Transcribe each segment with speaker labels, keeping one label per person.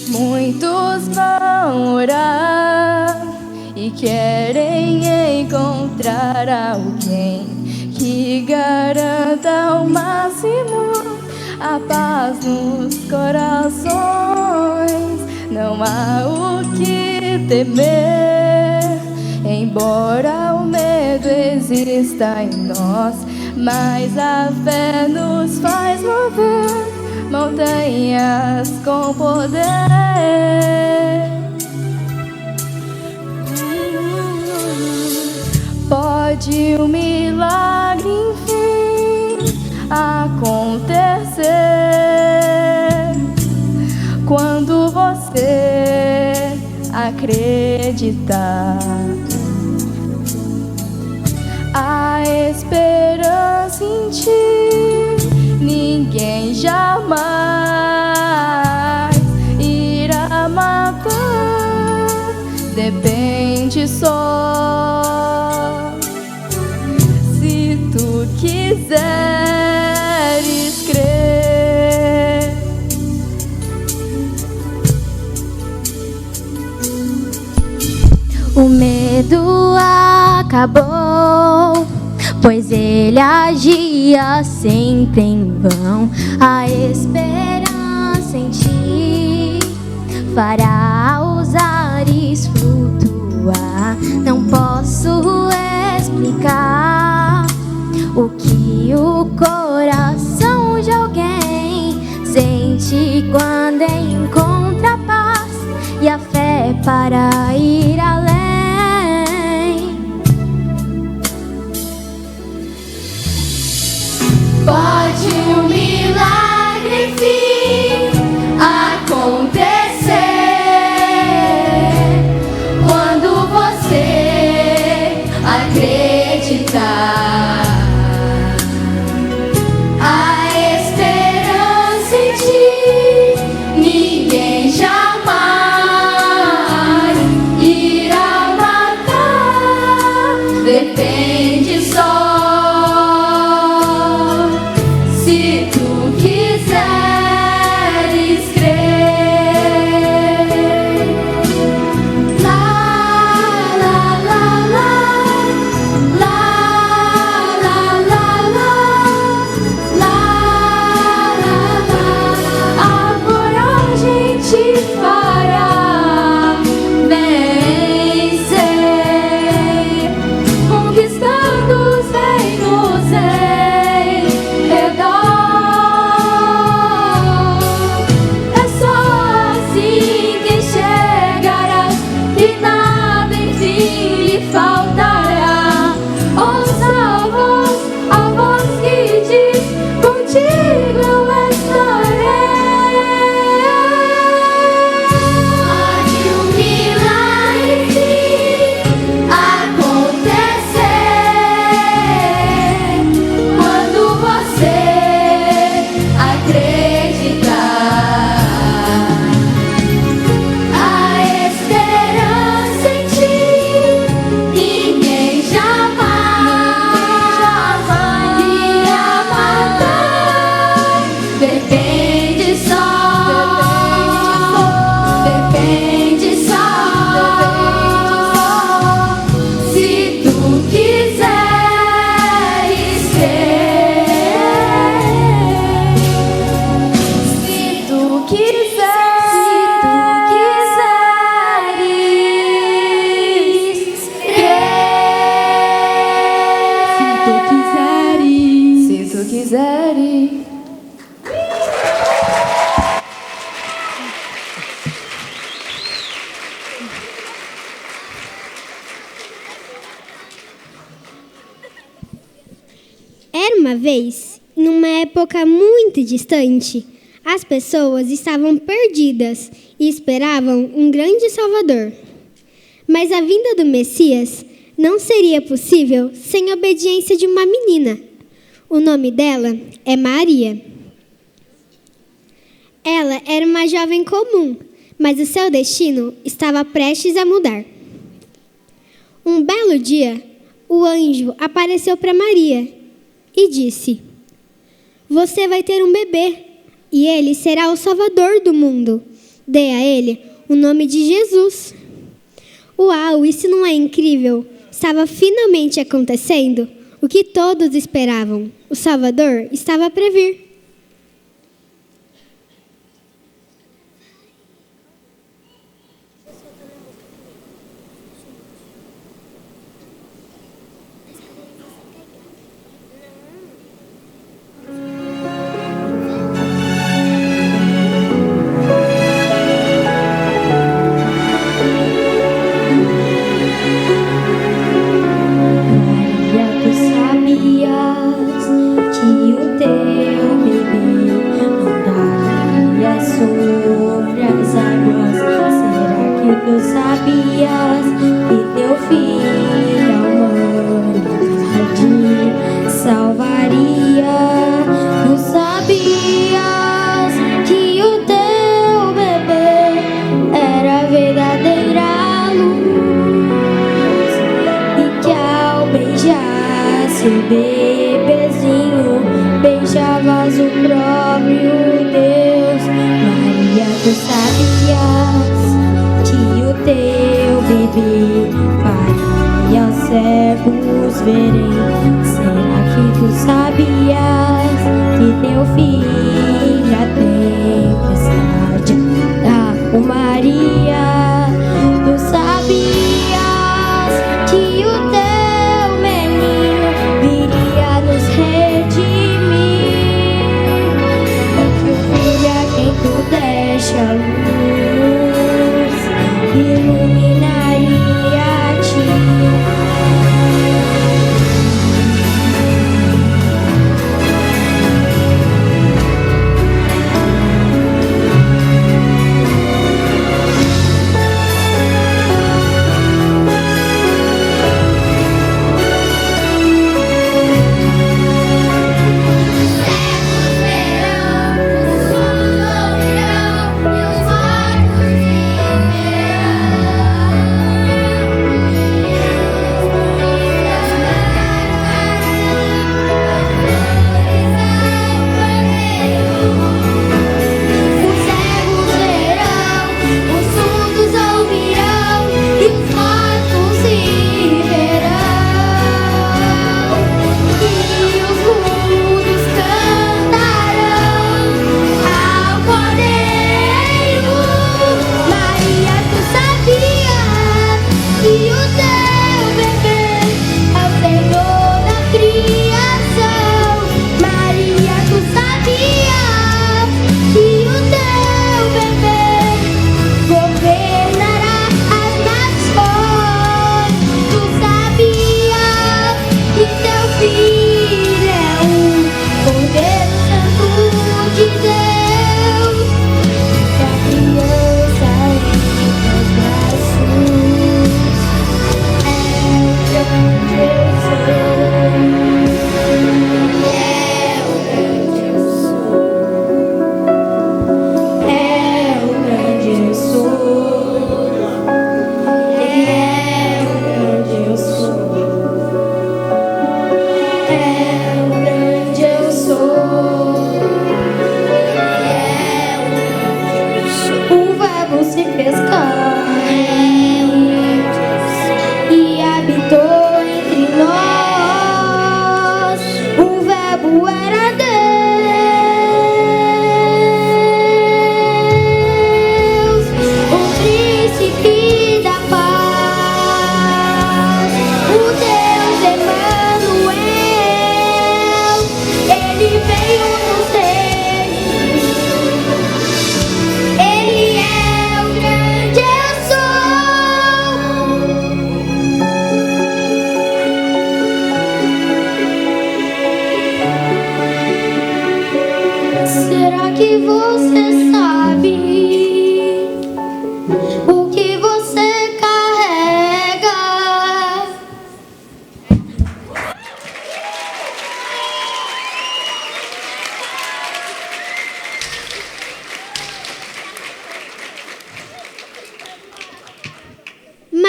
Speaker 1: Muitos vão orar e querem encontrar alguém que garanta ao máximo a paz nos corações. Não há o que temer, embora o medo exista em nós, mas a fé nos faz mover montanhas com poder. Pode um milagre enfim acontecer quando você acreditar. A esperança em ti ninguém jamais irá matar. Depende só se tu quiseres crer.
Speaker 2: O medo acabou, pois ele agia sempre em vão. A esperança em ti fará os ares flutuar. Não posso explicar o que o coração de alguém sente quando encontra paz e a fé para ir além.
Speaker 1: Pode um milagre enfim acontecer quando você acreditar. A esperança em ti ninguém jamais irá matar. Depende só se tu quiseres crer. La la la la, la la la la, la la la. A coragem te fará vencer, conquistando os reinos em redor. É só assim que chegarás e nada enfim lhe faltará. Ouça a voz que diz: contigo eu estarei. Pode um milagre enfim acontecer quando você acreditar. A esperança em ti ninguém jamais irá matar. Depende só se tu quiseres crer. Se tu quiseres crer. Se tu quiseres.
Speaker 3: Era uma vez, numa época muito distante, as pessoas estavam perdidas e esperavam um grande Salvador. Mas a vinda do Messias não seria possível sem a obediência de uma menina. O nome dela é Maria. Ela era uma jovem comum, mas o seu destino estava prestes a mudar. Um belo dia, o anjo apareceu para Maria e disse: "Você vai ter um bebê, e ele será o Salvador do mundo. Dê a ele o nome de Jesus. Uau, isso não é incrível? Estava finalmente acontecendo o que todos esperavam. O Salvador estava para vir.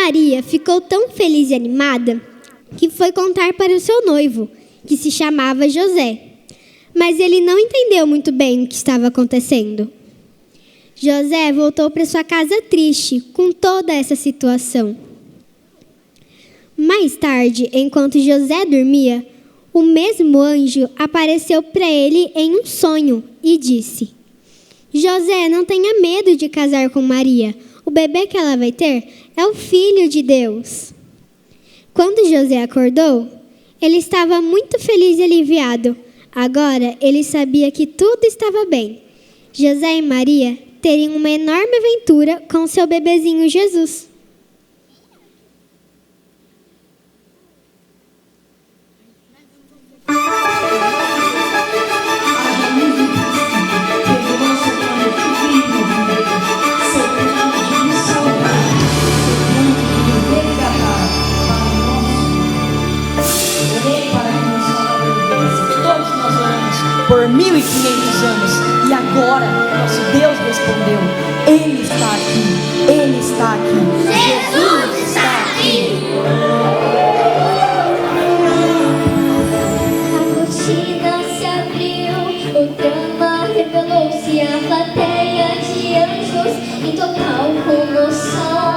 Speaker 4: Maria ficou tão feliz e animada que foi contar para o seu noivo, que se chamava José. Mas ele não entendeu muito bem o que estava acontecendo.
Speaker 3: José voltou para sua casa triste com toda essa situação. Mais tarde, enquanto José dormia, o mesmo anjo apareceu para ele em um sonho e disse: José, não tenha medo de casar com Maria. O bebê que ela vai ter é o Filho de Deus. Quando José acordou, ele estava muito feliz e aliviado. Agora ele sabia que tudo estava bem. José e Maria teriam uma enorme aventura com seu bebezinho Jesus.
Speaker 5: Por 1.500 anos, e agora nosso Deus respondeu. Ele está aqui, Ele está aqui.
Speaker 2: Jesus está aqui. A cortina se abriu, o drama revelou-se, a plateia de anjos em total comoção.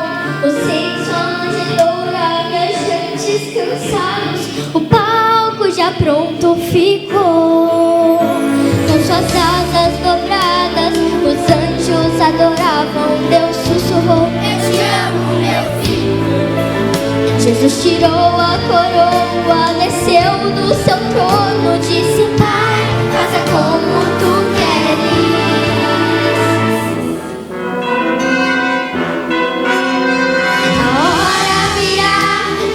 Speaker 2: Os 6 anjos adoram, viajantes cansados, o palco já pronto ficou. Com suas asas dobradas, os anjos adoravam. Deus sussurrou: eu te amo, meu filho. Jesus tirou a coroa, desceu do seu trono, disse: Pai, faça como tu queres. A hora virá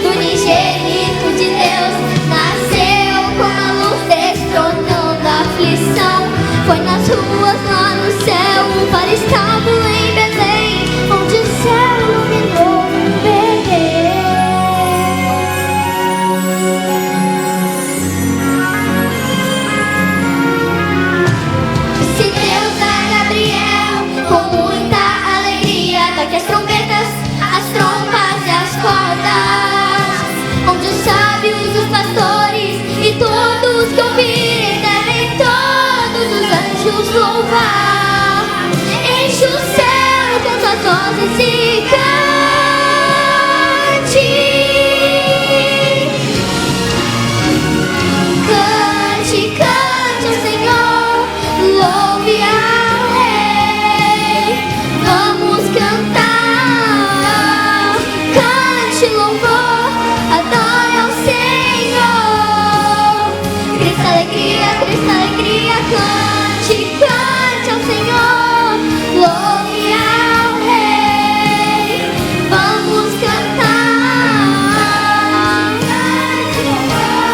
Speaker 2: do unigênito de Deus, nasceu com a luz destronando a aflição. Foi nas ruas lá no céu, para estábulo em Belém, onde o céu iluminou um bebê. Se Deus a Gabriel com muita alegria, toque as trombetas, as trompas e as cordas, onde os sábios, os pastores e todos que ouvirem devem todos os anjos louvar. Enche o céu com suas vozes e cante. Cante, cante ao Senhor, louve ao Rei. Vamos cantar, cante louvor, adore ao Senhor. Grita alegria, cante, cante ao Senhor, louve ao Rei. Vamos cantar, cante louvor,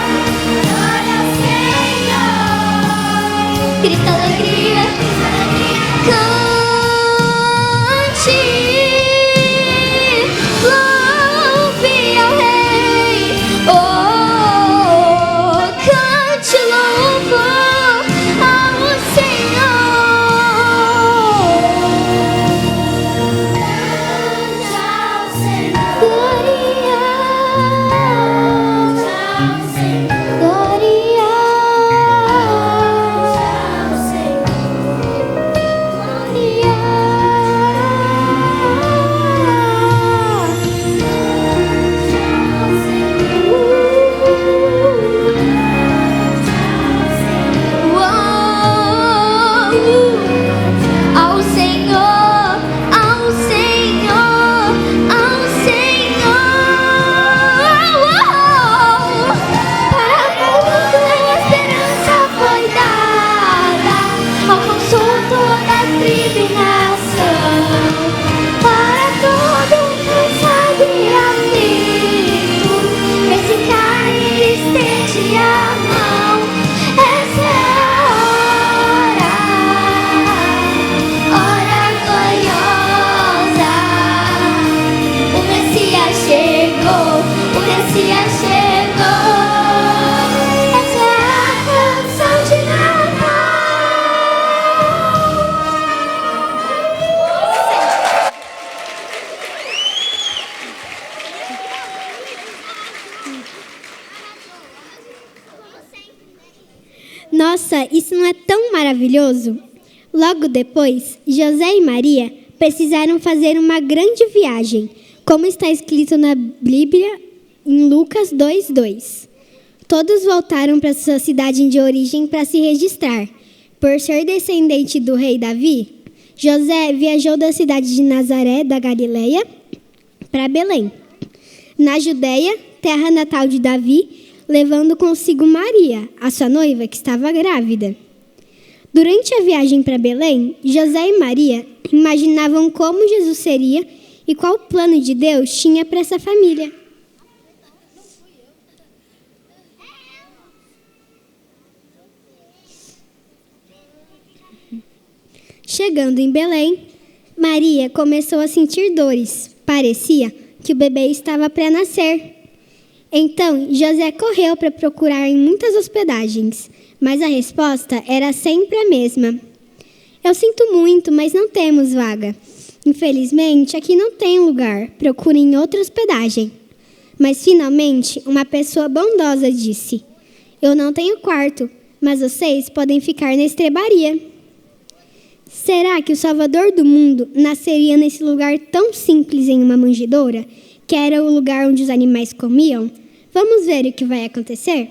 Speaker 2: adore ao Senhor. Grita alegria, cante, louve ao Rei. Oh, cante louvor ao Senhor. Cante ao Senhor. Glória ao Senhor. Glória ao Senhor. Ao Senhor, ao Senhor, ao Senhor. Para mundo a esperança foi dada, alcançou toda a tribo e nação. Para todo cansado e aflito, esse carne lhe estende a mão. Essa é a hora gloriosa. O Messias chegou, o Messias chegou. Essa é a canção de
Speaker 3: Nossa, isso não é tão maravilhoso? Logo depois, José e Maria precisaram fazer uma grande viagem, como está escrito na Bíblia em Lucas 2:2. Todos voltaram para sua cidade de origem para se registrar. Por ser descendente do rei Davi, José viajou da cidade de Nazaré, da Galileia, para Belém, na Judéia, terra natal de Davi, levando consigo Maria, a sua noiva, que estava grávida. Durante a viagem para Belém, José e Maria imaginavam como Jesus seria e qual plano de Deus tinha para essa família. Chegando em Belém, Maria começou a sentir dores. Parecia que o bebê estava para nascer. Então, José correu para procurar em muitas hospedagens, mas a resposta era sempre a mesma. Eu sinto muito, mas não temos vaga. Infelizmente, aqui não tem lugar. Procure em outra hospedagem. Mas, finalmente, uma pessoa bondosa disse: eu não tenho quarto, mas vocês podem ficar na estrebaria. Será que o Salvador do mundo nasceria nesse lugar tão simples em uma manjedoura, que era o lugar onde os animais comiam? Vamos ver o que vai acontecer?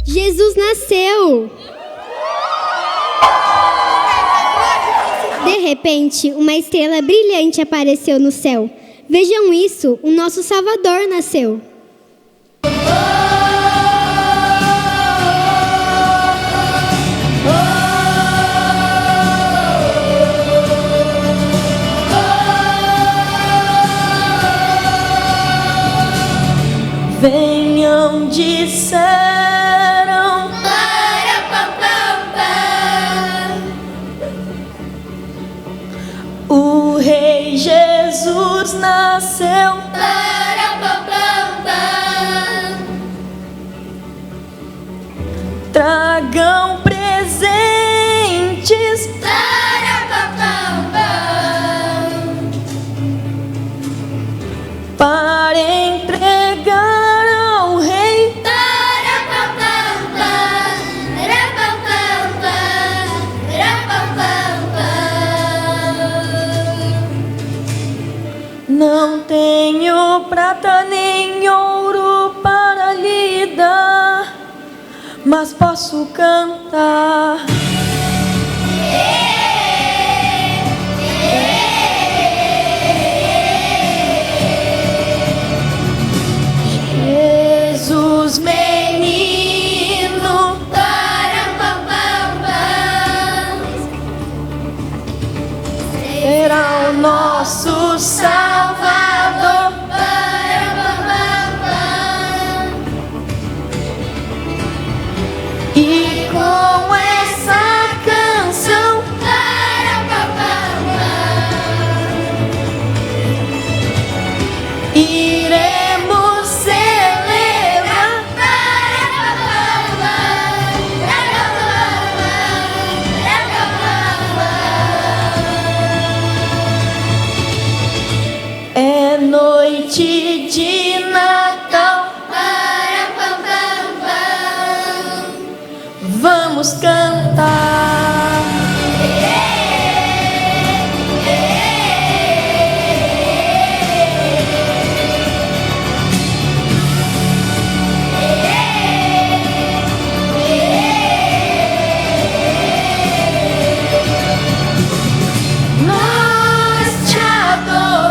Speaker 3: Jesus nasceu! De repente, uma estrela brilhante apareceu no céu. Vejam isso, o nosso Salvador nasceu.
Speaker 5: Venham, disseram, o Rei Jesus nasceu. Tragam presentes para entregar ao Rei. Não tenho prata nem ouro para lhe dar, mas posso cantar. Jesus menino, será o nosso Salvador. E com essa canção iremos celebrar. É noite de Natal, vamos cantar. Nós te adoramos.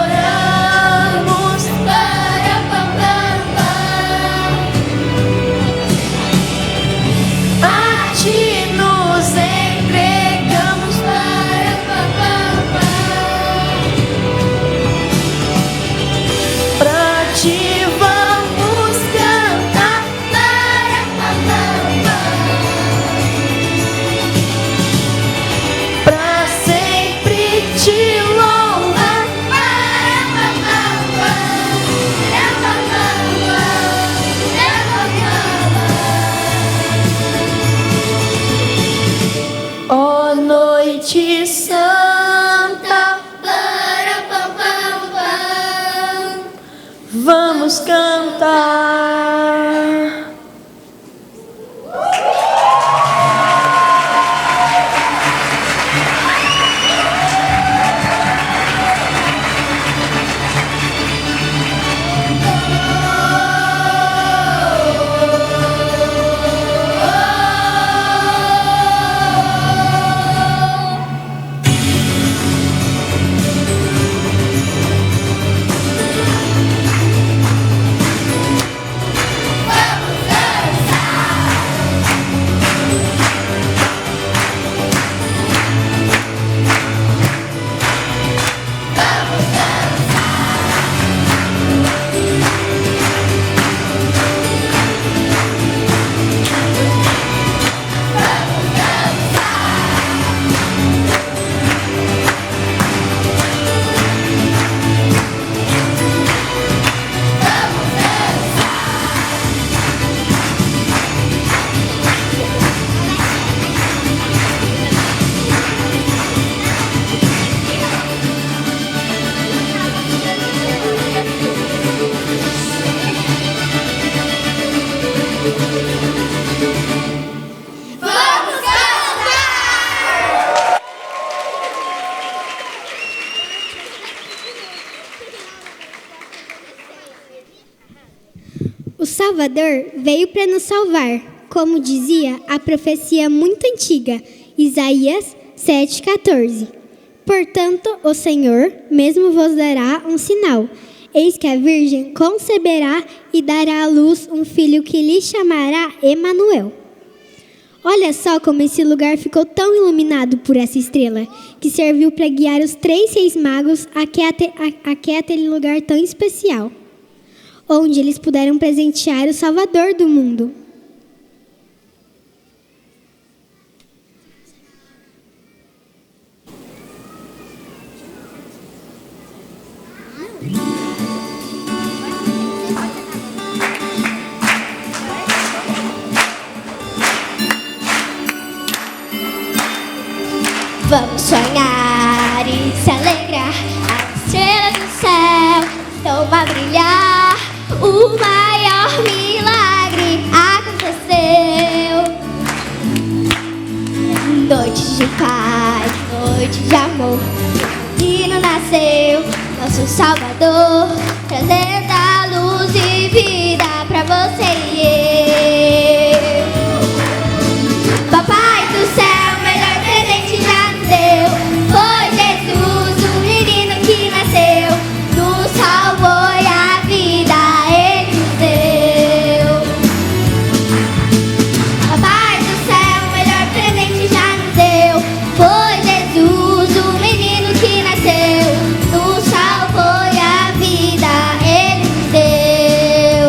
Speaker 5: vamos cantar.
Speaker 3: O Salvador veio para nos salvar, como dizia a profecia muito antiga, Isaías 7,14. Portanto, o Senhor mesmo vos dará um sinal. Eis que a Virgem conceberá e dará à luz um filho que lhe chamará Emanuel. Olha só como esse lugar ficou tão iluminado por essa estrela, que serviu para guiar os 3 reis magos até aquele lugar tão especial, onde eles puderam presentear o Salvador do mundo.
Speaker 2: Vamos sonhar e se alegrar. As estrelas do céu estão a brilhar. O maior milagre aconteceu. Noite de paz, noite de amor. O menino nasceu, nosso Salvador, trazendo a luz e vida pra você e eu. Papai do céu, o melhor presente já nos deu. Foi Jesus, o menino que nasceu, nos salvou e a vida ele nos deu. Papai do céu, o melhor presente já nos deu. Foi Jesus, o menino que nasceu, nos salvou e a vida ele nos deu.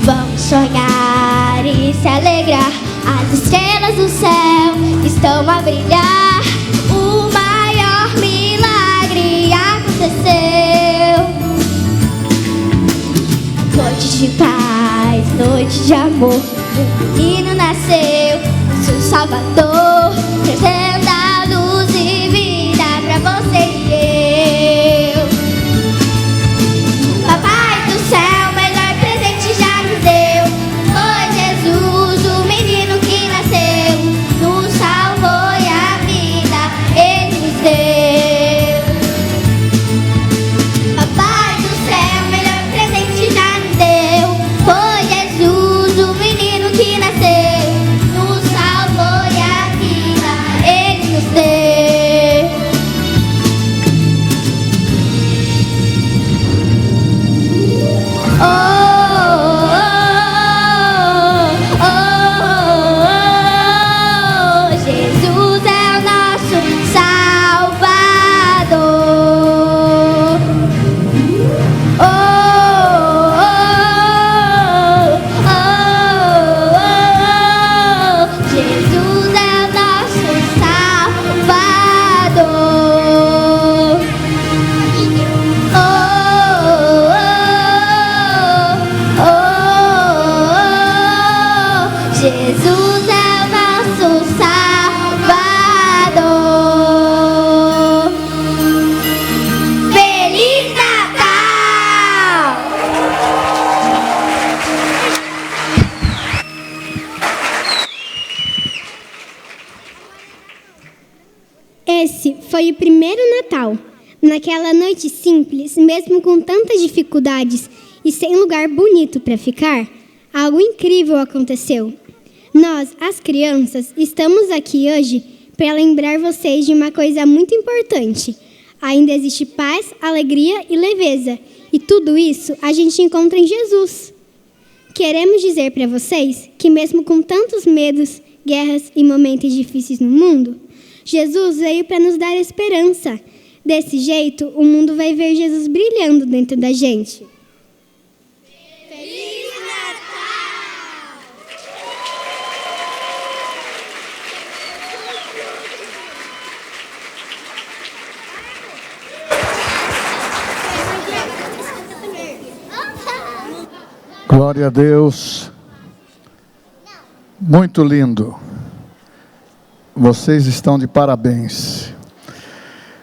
Speaker 2: Vamos sonhar e se alegrar. As estrelas do céu estão a brilhar. O maior milagre aconteceu. Noite de paz, noite de amor. O menino nasceu, nosso Salvador, trazendo a luz e vida pra você e eu. Papai do céu, o melhor presente já nos deu. Foi Jesus, o menino que nasceu, nos salvou e a vida ele nos deu. Papai do céu, o melhor presente já nos deu. Foi Jesus, o menino que nasceu, nos salvou e a vida
Speaker 3: foi o primeiro Natal. Naquela noite simples, mesmo com tantas dificuldades e sem lugar bonito para ficar, algo incrível aconteceu. Nós, as crianças, estamos aqui hoje para lembrar vocês de uma coisa muito importante. Ainda existe paz, alegria e leveza. E tudo isso a gente encontra em Jesus. Queremos dizer para vocês que mesmo com tantos medos, guerras e momentos difíceis no mundo, Jesus veio para nos dar esperança. Desse jeito, o mundo vai ver Jesus brilhando dentro da gente. Feliz Natal!
Speaker 6: Glória a Deus. Muito lindo. Vocês estão de parabéns.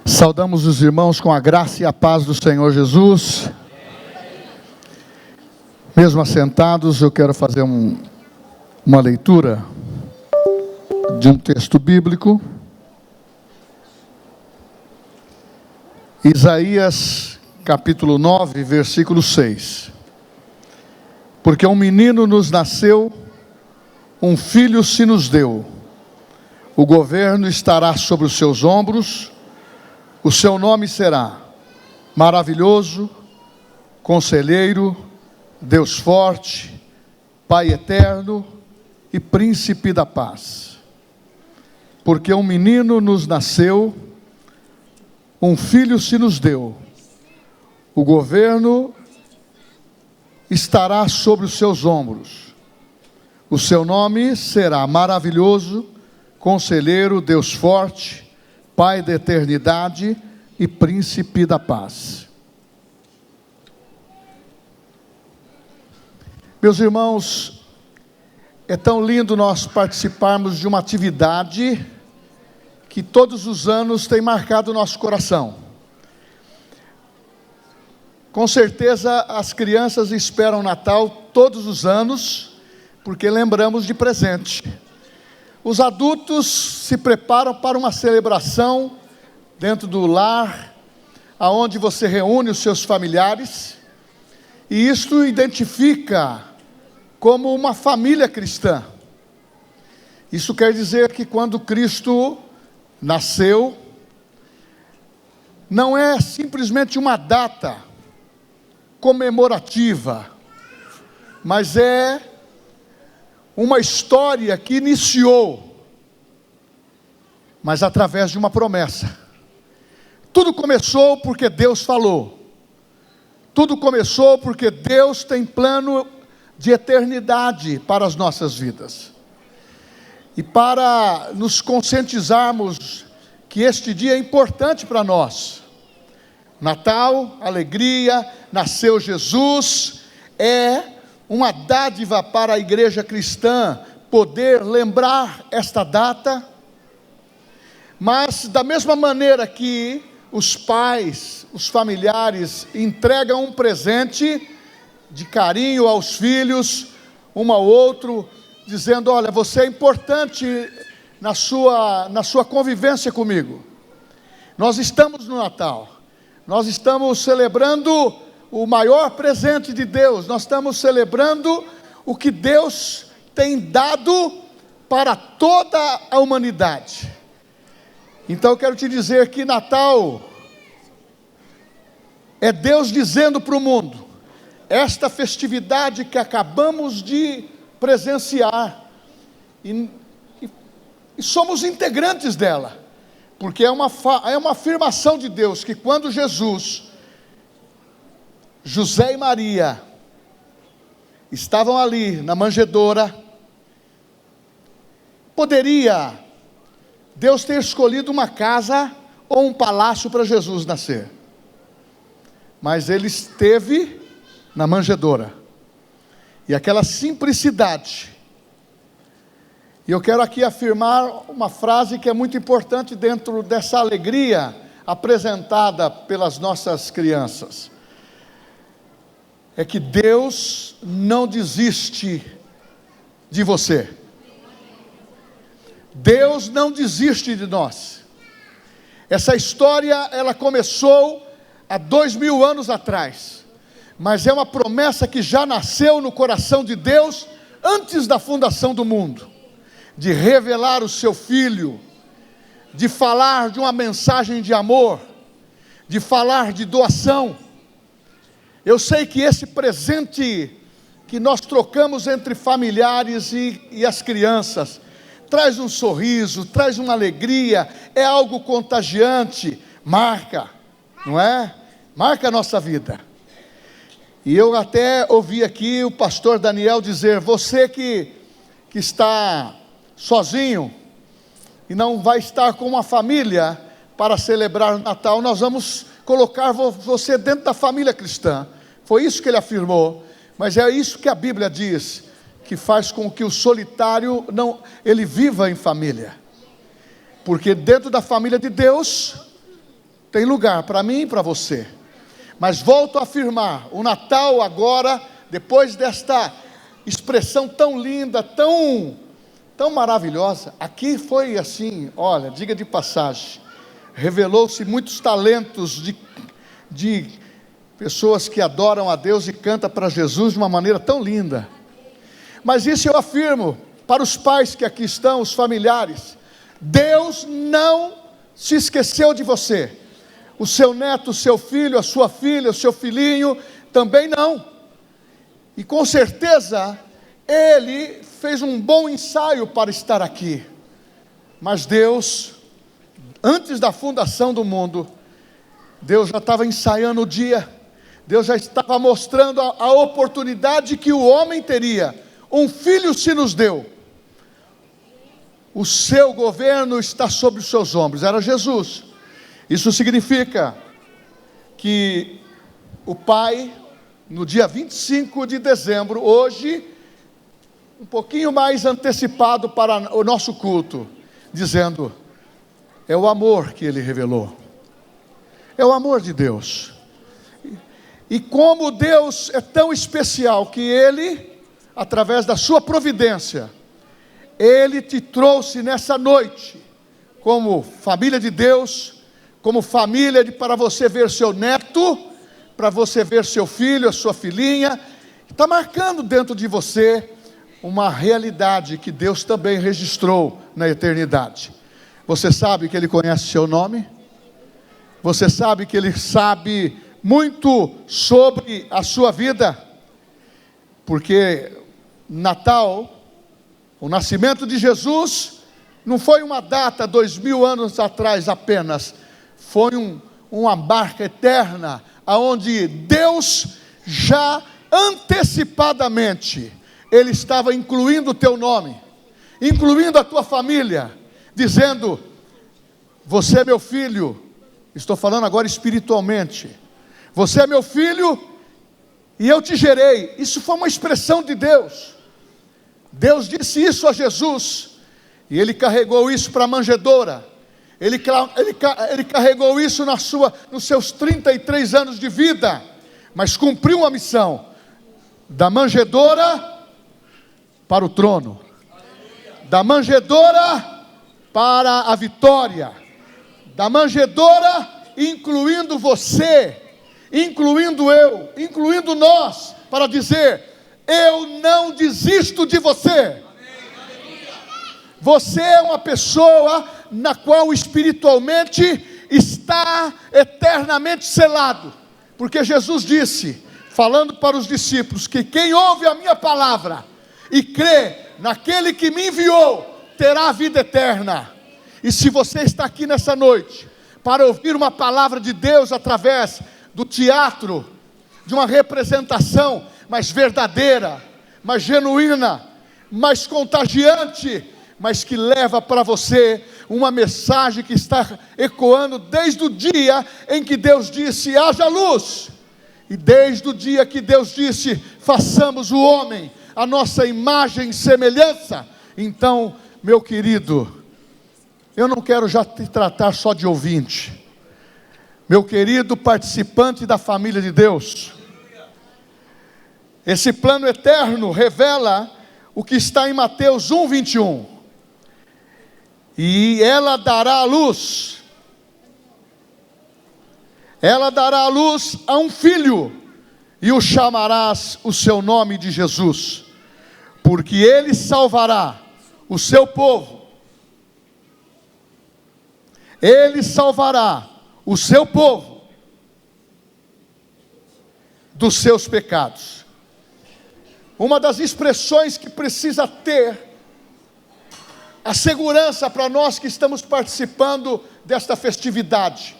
Speaker 6: Saudamos os irmãos com a graça e a paz do Senhor Jesus. Mesmo assentados, eu quero fazer uma leitura de um texto bíblico. Isaías capítulo 9, versículo 6. Porque um menino nos nasceu, um filho se nos deu. O governo estará sobre os seus ombros. O seu nome será Maravilhoso, Conselheiro, Deus Forte, Pai Eterno e Príncipe da Paz. Porque um menino nos nasceu, um filho se nos deu. O governo estará sobre os seus ombros. O seu nome será Maravilhoso, Conselheiro, Deus Forte, Pai da Eternidade e Príncipe da Paz. Meus irmãos, é tão lindo nós participarmos de uma atividade que todos os anos tem marcado o nosso coração. Com certeza as crianças esperam o Natal todos os anos, porque lembramos de presente. Os adultos se preparam para uma celebração dentro do lar, aonde você reúne os seus familiares, e isto identifica como uma família cristã. Isso quer dizer que quando Cristo nasceu, não é simplesmente uma data comemorativa, mas é uma história que iniciou, mas através de uma promessa. Tudo começou porque Deus falou. Tudo começou porque Deus tem plano de eternidade para as nossas vidas. E para nos conscientizarmos que este dia é importante para nós. Natal, alegria, nasceu Jesus, é uma dádiva para a igreja cristã poder lembrar esta data, mas da mesma maneira que os pais, os familiares entregam um presente de carinho aos filhos, um ao outro, dizendo, olha, você é importante na sua convivência comigo. Nós estamos no Natal. Nós estamos celebrando o maior presente de Deus. Nós estamos celebrando o que Deus tem dado para toda a humanidade. Então eu quero te dizer que Natal é Deus dizendo para o mundo, esta festividade que acabamos de presenciar, e somos integrantes dela. Porque é uma afirmação de Deus, que quando Jesus, José e Maria, estavam ali na manjedoura, poderia Deus ter escolhido uma casa ou um palácio para Jesus nascer. Mas ele esteve na manjedoura. E aquela simplicidade. E eu quero aqui afirmar uma frase que é muito importante dentro dessa alegria apresentada pelas nossas crianças. É que Deus não desiste de você. Deus não desiste de nós. Essa história, ela começou há 2000 anos atrás, mas é uma promessa que já nasceu no coração de Deus antes da fundação do mundo, de revelar o seu Filho, de falar de uma mensagem de amor, de falar de doação. Eu sei que esse presente que nós trocamos entre familiares e as crianças, traz um sorriso, traz uma alegria, é algo contagiante, marca, não é? Marca a nossa vida. E eu até ouvi aqui o pastor Daniel dizer, você que está sozinho, e não vai estar com uma família para celebrar o Natal, nós vamos colocar você dentro da família cristã. Foi isso que ele afirmou, mas é isso que a Bíblia diz, que faz com que o solitário ele viva em família, porque dentro da família de Deus tem lugar para mim e para você. Mas volto a afirmar, o Natal agora, depois desta expressão tão linda, tão maravilhosa, aqui foi assim, olha, diga de passagem, revelou-se muitos talentos de pessoas que adoram a Deus e cantam para Jesus de uma maneira tão linda. Mas isso eu afirmo para os pais que aqui estão, os familiares, Deus não se esqueceu de você, o seu neto, o seu filho, a sua filha, o seu filhinho, também não, e com certeza, ele fez um bom ensaio para estar aqui, mas Deus, antes da fundação do mundo, Deus já estava ensaiando o dia, Deus já estava mostrando a oportunidade que o homem teria. Um filho se nos deu, o seu governo está sobre os seus ombros, era Jesus. Isso significa que o Pai, no dia 25 de dezembro, hoje, um pouquinho mais antecipado para o nosso culto, dizendo, é o amor que Ele revelou, é o amor de Deus, e como Deus é tão especial, que Ele, através da sua providência, Ele te trouxe nessa noite, como família de Deus, como família para você ver seu neto, para você ver seu filho, a sua filhinha, está marcando dentro de você, uma realidade que Deus também registrou na eternidade. Você sabe que Ele conhece seu nome? Você sabe que Ele sabe muito sobre a sua vida? Porque Natal, o nascimento de Jesus, não foi uma data 2000 anos atrás apenas, foi uma marca eterna, aonde Deus já antecipadamente, Ele estava incluindo o teu nome, incluindo a tua família, dizendo, você é meu filho, estou falando agora espiritualmente, você é meu filho, e eu te gerei. Isso foi uma expressão de Deus. Deus disse isso a Jesus, e Ele carregou isso para a manjedoura, Ele carregou isso nos seus 33 anos de vida, mas cumpriu uma missão, da manjedoura para o trono, da manjedoura para a vitória, da manjedoura incluindo você, incluindo eu, incluindo nós, para dizer, eu não desisto de você. Você é uma pessoa na qual espiritualmente está eternamente selado, porque Jesus disse, falando para os discípulos, que quem ouve a minha palavra e crê naquele que me enviou, terá a vida eterna. E se você está aqui nessa noite, para ouvir uma palavra de Deus através do teatro, de uma representação mais verdadeira, mais genuína, mais contagiante, mas que leva para você uma mensagem que está ecoando desde o dia em que Deus disse, haja luz, e desde o dia que Deus disse, façamos o homem a nossa imagem e semelhança. Então, meu querido, eu não quero já te tratar só de ouvinte, meu querido participante da família de Deus, esse plano eterno revela o que está em Mateus 1:21, e ela dará à luz Ela dará à luz a um filho, e o chamarás o seu nome de Jesus, porque ele salvará o seu povo. Ele salvará o seu povo dos seus pecados. Uma das expressões que precisa ter a segurança para nós que estamos participando desta festividade.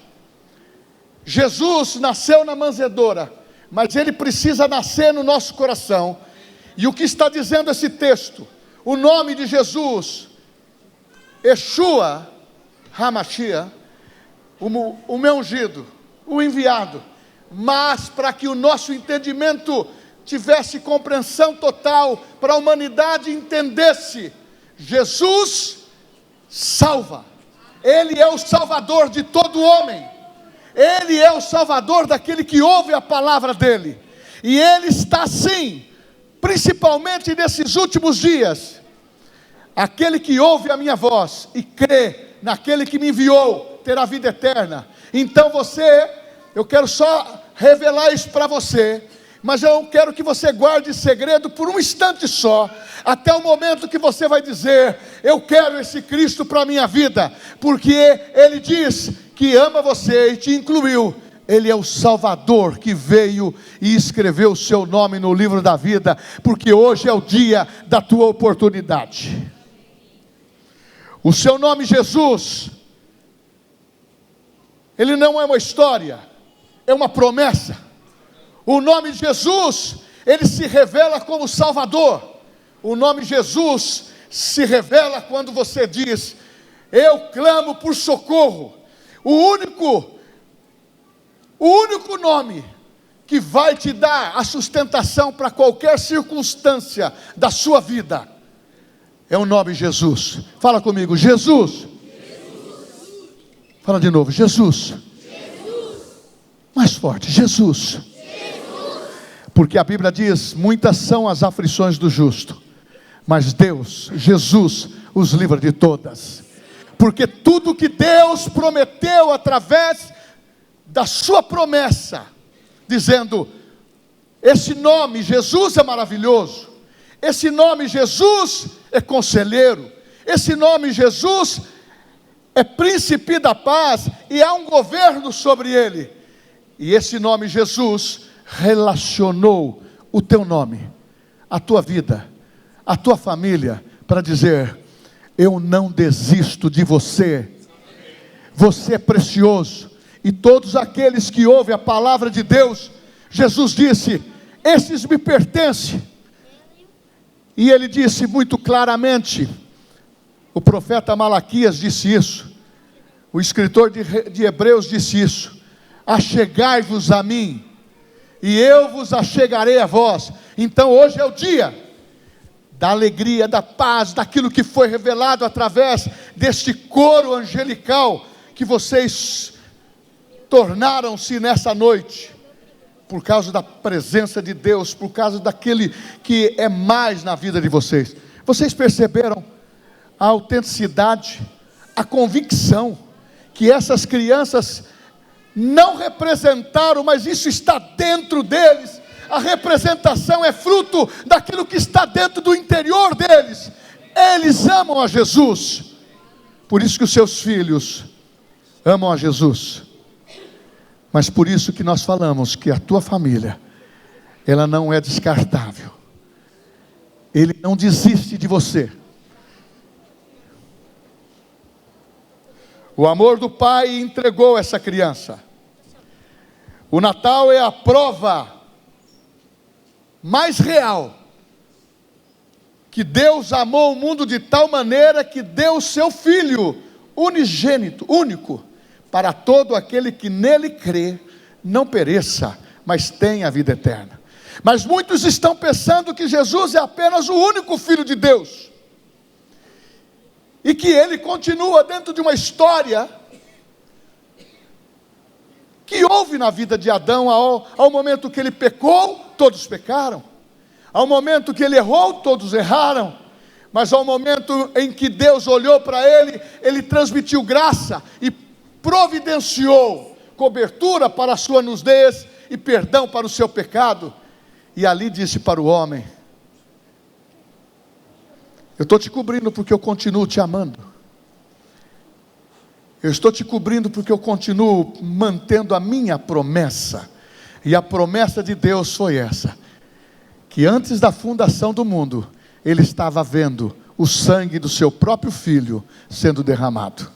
Speaker 6: Jesus nasceu na manjedoura, mas ele precisa nascer no nosso coração. E o que está dizendo esse texto? O nome de Jesus, Yeshua HaMashiach, o meu ungido, o enviado. Mas para que o nosso entendimento tivesse compreensão total, para a humanidade entendesse, Jesus salva. Ele é o salvador de todo homem. Ele é o salvador daquele que ouve a palavra dele. E ele está sim, principalmente nesses últimos dias. Aquele que ouve a minha voz e crê naquele que me enviou, terá vida eterna. Então eu quero só revelar isso para você, mas eu quero que você guarde segredo por um instante só, até o momento que você vai dizer: eu quero esse Cristo para a minha vida, porque ele diz que ama você e te incluiu. Ele é o Salvador que veio e escreveu o seu nome no livro da vida, porque hoje é o dia da tua oportunidade. O seu nome Jesus, ele não é uma história, é uma promessa. O nome de Jesus, ele se revela como Salvador. O nome Jesus se revela quando você diz: eu clamo por socorro. O único nome que vai te dar a sustentação para qualquer circunstância da sua vida é o nome Jesus. Fala comigo: Jesus. Jesus. Fala de novo: Jesus. Jesus. Mais forte: Jesus. Jesus. Porque a Bíblia diz: muitas são as aflições do justo, mas Deus, Jesus, os livra de todas. Porque tudo que Deus prometeu através da sua promessa, dizendo: esse nome Jesus é maravilhoso, esse nome Jesus é conselheiro, esse nome Jesus é príncipe da paz, e há um governo sobre ele. E esse nome Jesus relacionou o teu nome, a tua vida, a tua família, para dizer: eu não desisto de você. Você é precioso. E todos aqueles que ouvem a palavra de Deus, Jesus disse: esses me pertencem. E ele disse muito claramente, o profeta Malaquias disse isso, o escritor de Hebreus disse isso: achegai-vos a mim, e eu vos achegarei a vós. Então hoje é o dia da alegria, da paz, daquilo que foi revelado através deste coro angelical que vocês tornaram-se nessa noite, por causa da presença de Deus, por causa daquele que é mais na vida de vocês. Vocês perceberam a autenticidade, a convicção que essas crianças não representaram, mas isso está dentro deles. A representação é fruto daquilo que está dentro do interior deles. Eles amam a Jesus. Por isso que os seus filhos amam a Jesus. Mas por isso que nós falamos que a tua família, ela não é descartável. Ele não desiste de você. O amor do Pai entregou essa criança. O Natal é a prova mais real que Deus amou o mundo de tal maneira que deu o seu Filho unigênito, único, para todo aquele que nele crê, não pereça, mas tenha a vida eterna. Mas muitos estão pensando que Jesus é apenas o único Filho de Deus, e que ele continua dentro de uma história que houve na vida de Adão. Ao momento que ele pecou, todos pecaram. Ao momento que ele errou, todos erraram. Mas ao momento em que Deus olhou para ele, ele transmitiu graça e providenciou cobertura para a sua nudez e perdão para o seu pecado. E ali disse para o homem: eu estou te cobrindo porque eu continuo te amando. Eu estou te cobrindo porque eu continuo mantendo a minha promessa. E a promessa de Deus foi essa: que antes da fundação do mundo, Ele estava vendo o sangue do seu próprio filho sendo derramado.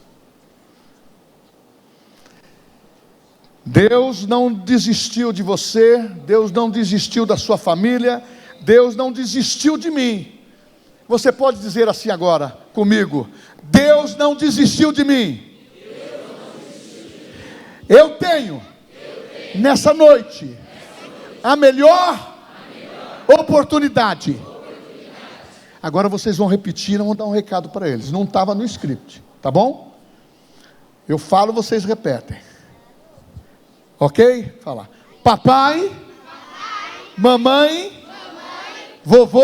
Speaker 6: Deus não desistiu de você, Deus não desistiu da sua família, Deus não desistiu de mim. Você pode dizer assim agora comigo: Deus não desistiu de mim. Eu tenho nessa noite a melhor oportunidade. Agora vocês vão repetir, vão dar um recado para eles. Não estava no script, tá bom? Eu falo, vocês repetem. Ok? Fala: papai, mamãe, vovô,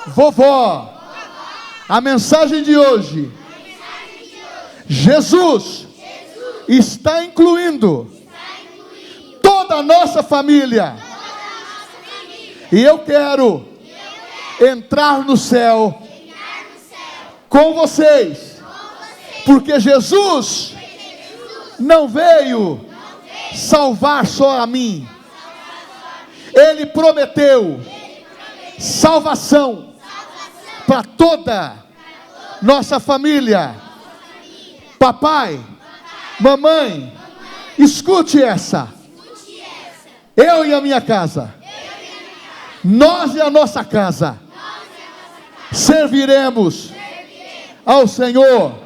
Speaker 6: vovó. A mensagem de hoje: Jesus está incluindo toda a nossa família. E eu quero entrar no céu com vocês, porque Jesus não veio salvar só a mim. Ele prometeu salvação para toda nossa família. Papai, mamãe, escute essa. Eu e a minha casa, nós e a nossa casa, serviremos ao Senhor.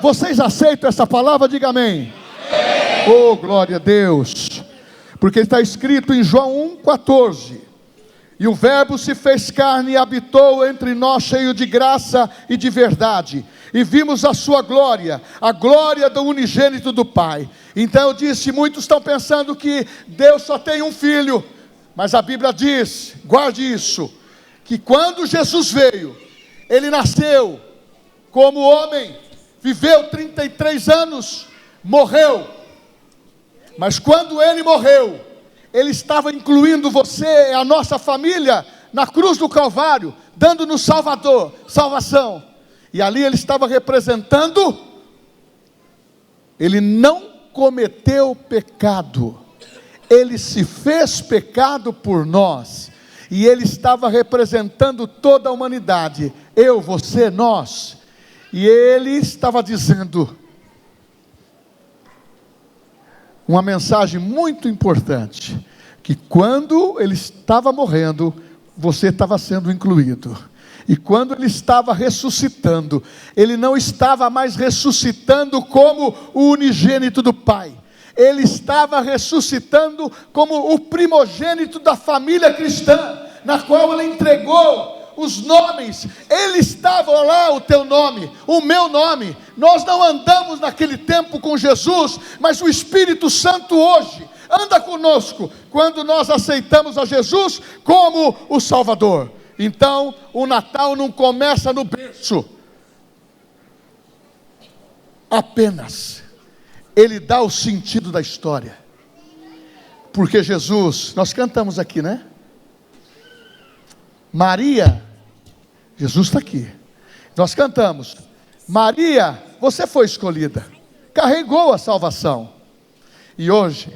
Speaker 6: Vocês aceitam essa palavra? Diga amém. Oh, glória a Deus. Porque está escrito em João 1,14: e o verbo se fez carne e habitou entre nós, cheio de graça e de verdade, e vimos a sua glória, a glória do unigênito do Pai. Então eu disse: muitos estão pensando que Deus só tem um filho, mas a Bíblia diz, guarde isso, que quando Jesus veio, Ele nasceu como homem, viveu 33 anos, morreu, mas quando Ele morreu, Ele estava incluindo você, a nossa família, na cruz do Calvário, dando-nos salvação. E ali Ele estava representando. Ele não cometeu pecado, Ele se fez pecado por nós, e Ele estava representando toda a humanidade, eu, você, nós. E Ele estava dizendo uma mensagem muito importante: que quando Ele estava morrendo, você estava sendo incluído. E quando Ele estava ressuscitando, Ele não estava mais ressuscitando como o unigênito do Pai. Ele estava ressuscitando como o primogênito da família cristã, na qual Ele entregou os nomes. Ele estava lá, o teu nome, o meu nome. Nós não andamos naquele tempo com Jesus, mas o Espírito Santo hoje anda conosco, quando nós aceitamos a Jesus como o Salvador. Então, o Natal não começa no berço apenas. Ele dá o sentido da história. Porque Jesus, nós cantamos aqui, né? Maria, Jesus está aqui. Nós cantamos: Maria, você foi escolhida, carregou a salvação. E hoje,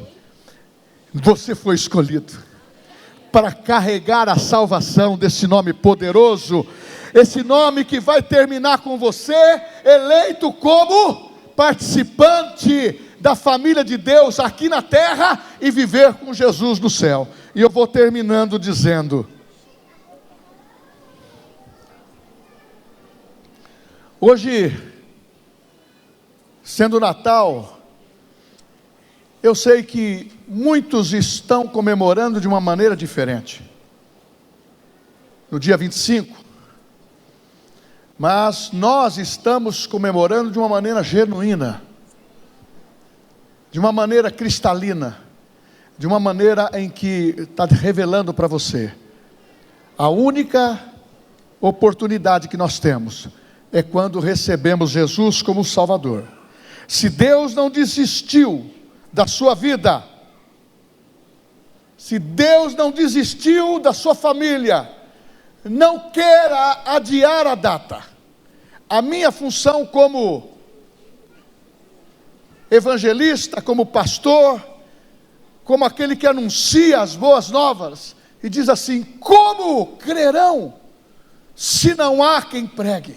Speaker 6: você foi escolhido para carregar a salvação desse nome poderoso, esse nome que vai terminar com você, eleito como participante da família de Deus aqui na terra, e viver com Jesus no céu. E eu vou terminando dizendo: hoje, sendo Natal, eu sei que muitos estão comemorando de uma maneira diferente, no dia 25, mas nós estamos comemorando de uma maneira genuína, de uma maneira cristalina, de uma maneira em que está revelando para você: a única oportunidade que nós temos é quando recebemos Jesus como Salvador. Se Deus não desistiu da sua vida, se Deus não desistiu da sua família, não queira adiar a data. A minha função como evangelista, como pastor, como aquele que anuncia as boas novas, e diz assim: como crerão se não há quem pregue?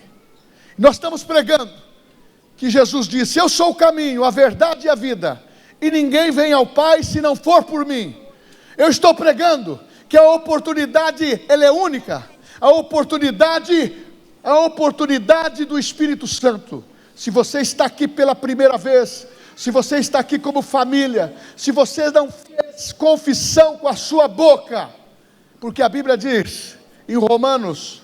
Speaker 6: Nós estamos pregando que Jesus disse: eu sou o caminho, a verdade e a vida, e ninguém vem ao Pai se não for por mim. Eu estou pregando que a oportunidade, ela é única, a oportunidade do Espírito Santo. Se você está aqui pela primeira vez, se você está aqui como família, se você não fez confissão com a sua boca, porque a Bíblia diz em Romanos,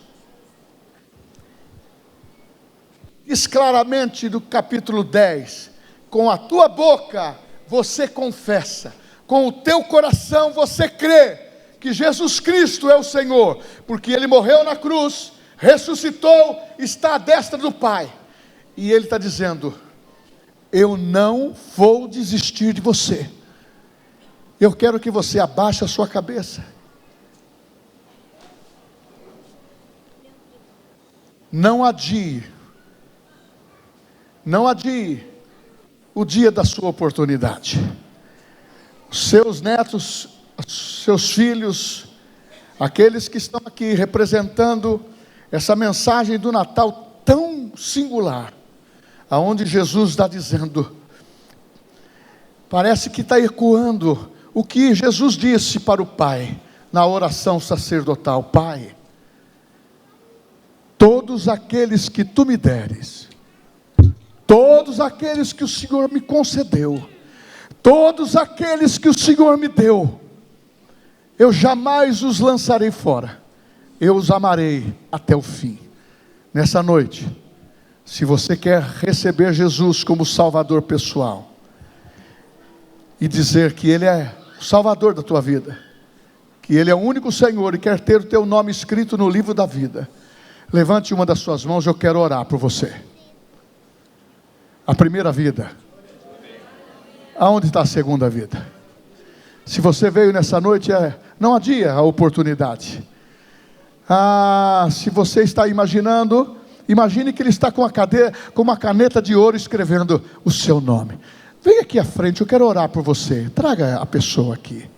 Speaker 6: diz claramente no capítulo 10, com a tua boca você confessa, com o teu coração você crê que Jesus Cristo é o Senhor, porque Ele morreu na cruz, ressuscitou, está à destra do Pai, e Ele está dizendo: eu não vou desistir de você. Eu quero que você abaixe a sua cabeça. Não adie o dia da sua oportunidade. Seus netos, seus filhos, aqueles que estão aqui representando essa mensagem do Natal tão singular, aonde Jesus está dizendo, parece que está ecoando o que Jesus disse para o Pai na oração sacerdotal: Pai, todos aqueles que tu me deres, todos aqueles que o Senhor me concedeu, todos aqueles que o Senhor me deu, eu jamais os lançarei fora, eu os amarei até o fim. Nessa noite, se você quer receber Jesus como Salvador pessoal, e dizer que Ele é o Salvador da tua vida, que Ele é o único Senhor, e quer ter o teu nome escrito no livro da vida, levante uma das suas mãos, eu quero orar por você. A primeira vida, aonde está a segunda vida? Se você veio nessa noite, não adia a oportunidade. Se você está imaginando, imagine que ele está com uma caneta de ouro escrevendo o seu nome. Vem aqui à frente, eu quero orar por você. Traga a pessoa aqui.